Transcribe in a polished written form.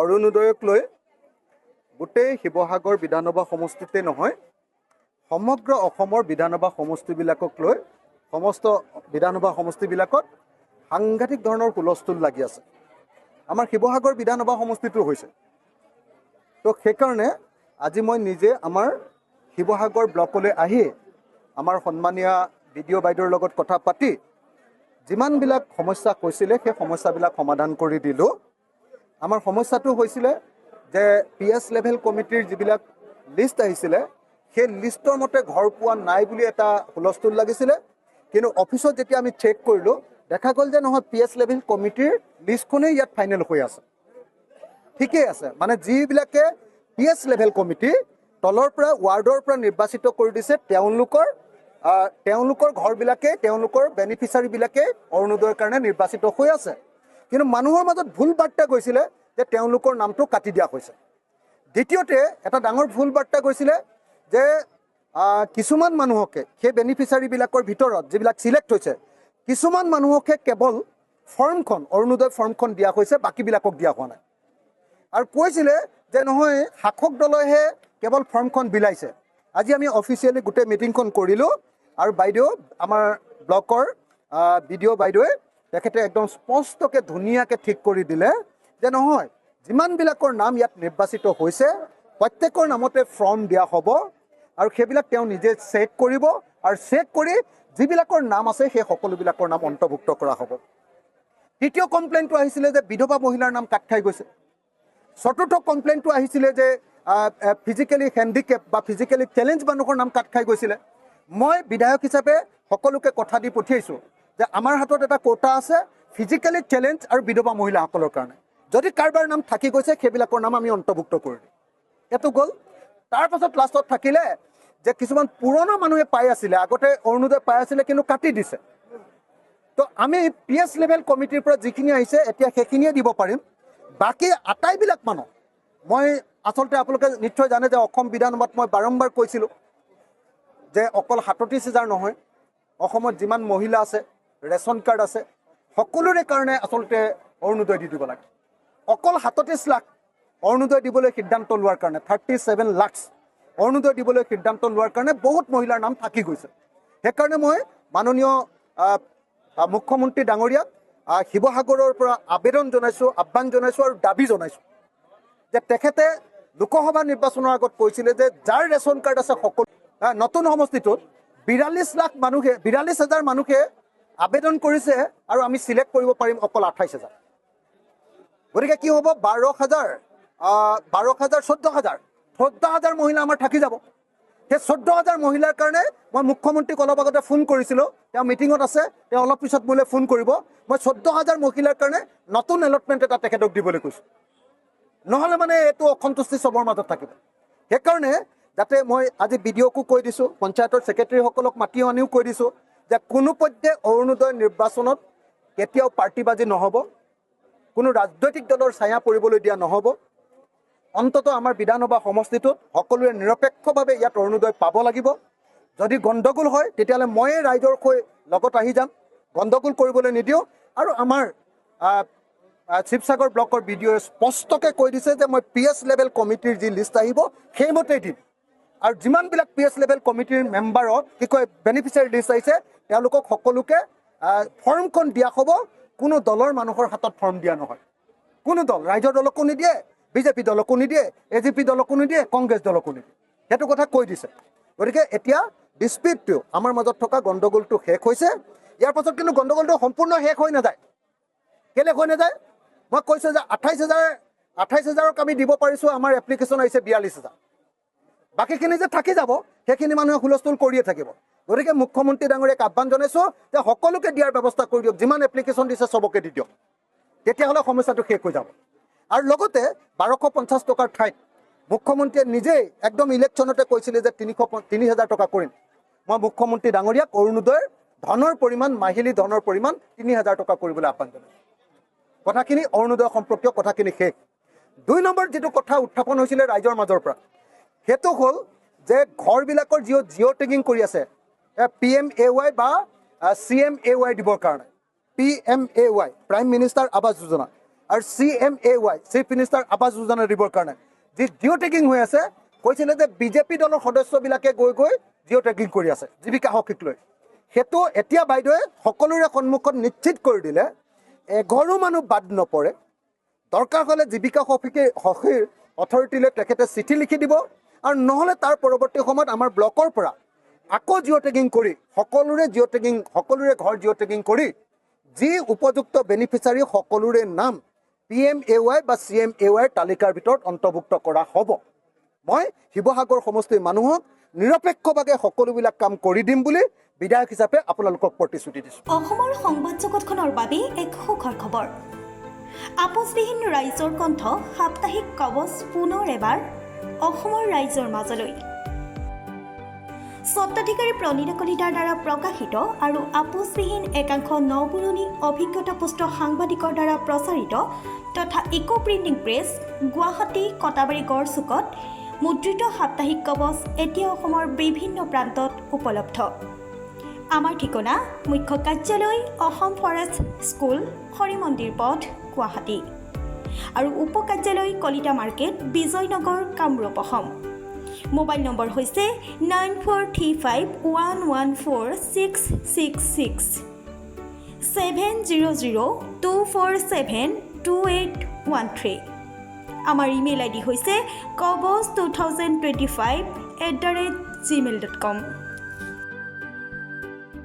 অৰুণোদয়ক লৈ গোটেই শিৱসাগৰ বিধানসভা সমষ্টিতে নহয় সমগ্ৰ অসমৰ বিধানসভা সমষ্টিবিলাকক লৈ সমস্ত বিধানসভা সমষ্টিবিলাকত সাংঘাতিক ধৰণৰ হুলস্থুল লাগি আছে। আমাৰ শিৱসাগৰ বিধানসভা সমষ্টিটো হৈছে তো সেইকাৰণে আজি মই নিজে আমাৰ শিৱসাগৰ ব্লকলৈ আহি আমাৰ সন্মানীয় বিডিঅ বাইদেউৰ লগত কথা পাতি যিমানবিলাক সমস্যা কৈছিলে সেই সমস্যাবিলাক সমাধান কৰি দিলোঁ। আমাৰ সমস্যাটো হৈছিলে যে PS লেভেল কমিটিৰ যিবিলাক লিষ্ট আহিছিলে সেই লিষ্টৰ মতে ঘৰ পোৱা নাই বুলি এটা হুলস্থুল লাগিছিলে, কিন্তু অফিচত যেতিয়া আমি চেক কৰিলোঁ দেখা গ'ল যে নহয় PS লেভেল কমিটিৰ লিষ্টখনেই ইয়াত ফাইনেল হৈ আছে। ঠিকেই আছে, মানে যিবিলাকে PS লেভেল কমিটি তলৰ পৰা ৱাৰ্ডৰ পৰা নিৰ্বাচিত কৰি দিছে তেওঁলোকৰ ঘৰবিলাকে তেওঁলোকৰ বেনিফিচাৰীবিলাকে অৰুণোদয়ৰ কাৰণে নিৰ্বাচিত হৈ আছে, কিন্তু মানুহৰ মাজত ভুল বাৰ্তা গৈছিলে যে তেওঁলোকৰ নামটো কাটি দিয়া হৈছে। দ্বিতীয়তে এটা ডাঙৰ ভুল বাৰ্তা গৈছিলে যে কিছুমান মানুহকে সেই বেনিফিচাৰীবিলাকৰ ভিতৰত যিবিলাক চিলেক্ট হৈছে কিছুমান মানুহকে কেৱল ফৰ্মখন অৰুণোদয় ফৰ্মখন দিয়া হৈছে, বাকীবিলাকক দিয়া হোৱা নাই। আৰু কৈছিলে যে নহয় শাসক দলেহে কেৱল ফৰ্মখন বিলাইছে। আজি আমি অফিচিয়েলি গোটেই মিটিংখন কৰিলোঁ আৰু বাইদেউ আমাৰ ব্লকৰ বিডিঅ' বাইদেৱে তেখেতে একদম স্পষ্টকৈ ধুনীয়াকৈ ঠিক কৰি দিলে যে নহয় যিমানবিলাকৰ নাম ইয়াত নিৰ্বাচিত হৈছে প্ৰত্যেকৰ নামতে ফৰ্ম দিয়া হ'ব আৰু সেইবিলাক তেওঁ নিজে চেক কৰিব আৰু চেক কৰি যিবিলাকৰ নাম আছে সেই সকলোবিলাকৰ নাম অন্তৰ্ভুক্ত কৰা হ'ব। তৃতীয় কমপ্লেইনটো আহিছিলে যে বিধৱা মহিলাৰ নাম কাট খাই গৈছে। চতুৰ্থ কমপ্লেইনটো আহিছিলে যে ফিজিকেলি হেণ্ডিকেপ বা ফিজিকেলি চেলেঞ্জ মানুহৰ নাম কাট খাই গৈছিলে। মই বিধায়ক হিচাপে সকলোকে কথা দি পঠিয়াইছোঁ যে আমাৰ হাতত এটা কোটা আছে ফিজিকেলি চেলেঞ্জ আৰু বিধৱা মহিলাসকলৰ কাৰণে, যদি কাৰোবাৰ নাম থাকি গৈছে সেইবিলাকৰ নাম আমি অন্তৰ্ভুক্ত কৰি দিম। এইটো গ'ল। তাৰপাছত লাষ্টত থাকিলে যে কিছুমান পুৰণা মানুহে পাই আছিলে, আগতে অৰুণোদয় পাই আছিলে কিন্তু কাটি দিছে। তো আমি PS লেভেল কমিটিৰ পৰা যিখিনি আহিছে এতিয়া সেইখিনিয়ে দিব পাৰিম। বাকী আটাইবিলাক মানুহ মই আচলতে আপোনালোকে নিশ্চয় জানে যে অসম বিধানসভাত মই বাৰম্বাৰ কৈছিলোঁ যে অকল 37,000 নহয়, অসমত যিমান মহিলা আছে ৰেচন কাৰ্ড আছে সকলোৰে কাৰণে আচলতে অৰুণোদয় দি দিব লাগে। অকল 37 লাখ অৰুণোদয় দিবলৈ সিদ্ধান্ত লোৱাৰ কাৰণে 37 লাখ অৰুণোদয় দিবলৈ সিদ্ধান্ত লোৱাৰ কাৰণে বহুত মহিলাৰ নাম থাকি গৈছে। সেইকাৰণে মই মাননীয় মুখ্যমন্ত্ৰী ডাঙৰীয়াক শিৱসাগৰৰ পৰা আবেদন জনাইছোঁ, আহ্বান জনাইছোঁ আৰু দাবী জনাইছোঁ যে তেখেতে লোকসভা নিৰ্বাচনৰ আগত কৈছিলে যে যাৰ ৰেচন কাৰ্ড আছে সকলো নতুন সমষ্টিটোত 42,000 মানুহে আবেদন কৰিছে আৰু আমি চিলেক্ট কৰিব পাৰিম অকল 28,000। গতিকে কি হ'ব 12,000 14,000 মহিলা আমাৰ থাকি যাব। সেই 14,000 মহিলাৰ কাৰণে মই মুখ্যমন্ত্ৰীক অলপ আগতে ফোন কৰিছিলোঁ, তেওঁ মিটিঙত আছে, তেওঁ অলপ পিছত মোলৈ ফোন কৰিব। মই 14,000 মহিলাৰ কাৰণে নতুন এলটমেণ্ট এটা তেখেতক দিবলৈ কৈছোঁ, নহ'লে মানে এইটো অসন্তুষ্টি চবৰ মাজত থাকিব। সেইকাৰণে যাতে মই আজি বিডিঅ'কো কৈ দিছোঁ, পঞ্চায়তৰ ছেক্ৰেটাৰীসকলক মাতি আনিও কৈ দিছোঁ যে কোনোপধ্যে অৰুণোদয় নিৰ্বাচনত কেতিয়াও পাৰ্টিবাজি নহ'ব, কোনো ৰাজনৈতিক দলৰ ছায়া পৰিবলৈ দিয়া নহ'ব। অন্ততঃ আমাৰ বিধানসভা সমষ্টিটোত সকলোৱে নিৰপেক্ষভাৱে ইয়াত অৰুণোদয় পাব লাগিব। যদি গণ্ডগোল হয় তেতিয়াহ'লে ময়ে ৰাইজৰ হৈ লগত আহি যাম, গণ্ডগোল কৰিবলৈ নিদিওঁ। আৰু আমাৰ শিৱসাগৰ ব্লকৰ বিডিঅ'য়ে স্পষ্টকৈ কৈ দিছে যে মই PS লেভেল কমিটিৰ যি লিষ্ট আহিব সেইমতেই দিম। আৰু যিমানবিলাক PS লেভেল কমিটিৰ মেম্বাৰৰ বেনিফিচিয়াৰী লিষ্ট আহিছে তেওঁলোকক সকলোকে ফৰ্মখন দিয়া হ'ব। কোনো দলৰ মানুহৰ হাতত ফৰ্ম দিয়া নহয়, কোনো দল, ৰাইজৰ দলকো নিদিয়ে, BJP দলকো নিদিয়ে, AGP দলকো নিদিয়ে, কংগ্ৰেছ দলকো নিদিয়ে, সেইটো কথা কৈ দিছে। গতিকে এতিয়া ডিস্পিউটটো আমাৰ মাজত থকা গণ্ডগোলটো শেষ হৈছে। ইয়াৰ পাছত কিন্তু গণ্ডগোলটো সম্পূৰ্ণ শেষ হৈ নাযায়। কেলৈ হৈ নাযায়? মই কৈছোঁ যে 28,000ক আমি দিব পাৰিছোঁ, আমাৰ এপ্লিকেশ্যন আহিছে 42,000। বাকীখিনি যে থাকি যাব সেইখিনি মানুহে হুলস্থুল কৰিয়ে থাকিব। গতিকে মুখ্যমন্ত্ৰী ডাঙৰীয়াক আহ্বান জনাইছোঁ যে সকলোকে দিয়াৰ ব্যৱস্থা কৰি দিয়ক, যিমান এপ্লিকেশ্যন দিছে চবকে দি দিয়ক, তেতিয়াহ'লে সমস্যাটো শেষ হৈ যাব। আৰু লগতে 1250 টকাৰ ঠাইত মুখ্যমন্ত্ৰীয়ে নিজেই একদম ইলেকশ্যনতে কৈছিলে যে 3,000 টকা কৰিম। মই মুখ্যমন্ত্ৰী ডাঙৰীয়াক অৰুণোদয়ৰ ধনৰ পৰিমাণ, মাহিলী ধনৰ পৰিমাণ 3,000 টকা কৰিবলৈ আহ্বান জনাইছোঁ। কথাখিনি অৰুণোদয় সম্পৰ্কীয় কথাখিনি শেষ। 2 নম্বৰ যিটো কথা উত্থাপন হৈছিলে ৰাইজৰ মাজৰ পৰা সেইটো হ'ল যে ঘৰবিলাকৰ জিঅ' টেগিং কৰি আছে PMAY বা CMAY দিবৰ কাৰণে। PMAY prime minister Awas Yojana আৰু CMAY chief minister Awas Yojana দিবৰ কাৰণে যি জিঅ' টেগিং হৈ আছে, কৈছিলে যে বিজেপি দলৰ সদস্যবিলাকে গৈ গৈ জিঅ' টেগিং কৰি আছে জীৱিকা সখীক লৈ। সেইটো এতিয়া বাইদেৱে সকলোৰে সন্মুখত নিশ্চিত কৰি দিলে, এঘৰো মানুহ বাদ নপৰে। দৰকাৰ হ'লে জীৱিকা সখীৰ অথৰিটিলৈ তেখেতে চিঠি লিখি দিব, আৰু নহ'লে তাৰ পৰৱৰ্তী সময়ত আমাৰ ব্লকৰ পৰা আকৌ জিঅ' টেগিং কৰি সকলোৰে ঘৰ জিঅ' টেগিং কৰি যি উপযুক্ত বেনিফিচাৰী সকলোৰে নাম PMAY বা CMAY তালিকাৰ ভিতৰত অন্তৰ্ভুক্ত কৰা হ'ব। মই শিৱসাগৰ সমষ্টিৰ মানুহক নিৰপেক্ষভাৱে সকলোবিলাক কাম কৰি দিম বুলি বিধায়ক হিচাপে আপোনালোকক প্ৰতিশ্ৰুতি দিছোঁ। অসমৰ সংবাদ জগতখনৰ বাবে এক সুখৰ খবৰ। আপোচবিহীন ৰাইজৰ কণ্ঠ সাপ্তাহিক কবচ পুনৰ এবাৰ অসমৰ ৰাইজৰ মাজলৈ। স্বত্বাধিকাৰী প্ৰণীতা কলিতাৰ দ্বাৰা প্ৰকাশিত আৰু আপোচবিহীন একাংশ নপুৰণি অভিজ্ঞতাপুষ্ট সাংবাদিকৰ দ্বাৰা প্ৰচাৰিত তথা eco printing press Guwahati Katabari গড়চুকত মুদ্ৰিত সাপ্তাহিক কবচ এতিয়া অসমৰ বিভিন্ন প্ৰান্তত উপলব্ধ। আমাৰ ঠিকনা মুখ্য কাৰ্যালয় অসম ফৰেষ্ট স্কুল হৰিমন্দিৰ পথ গুৱাহাটী আৰু উপ কাৰ্যালয় Kalita market Bijoynagar Kamrup Assam. Mobile number হৈছে 9435114666 7002472813। আমাৰ ইমেইল ID হৈছে kobos2025@gmail.com।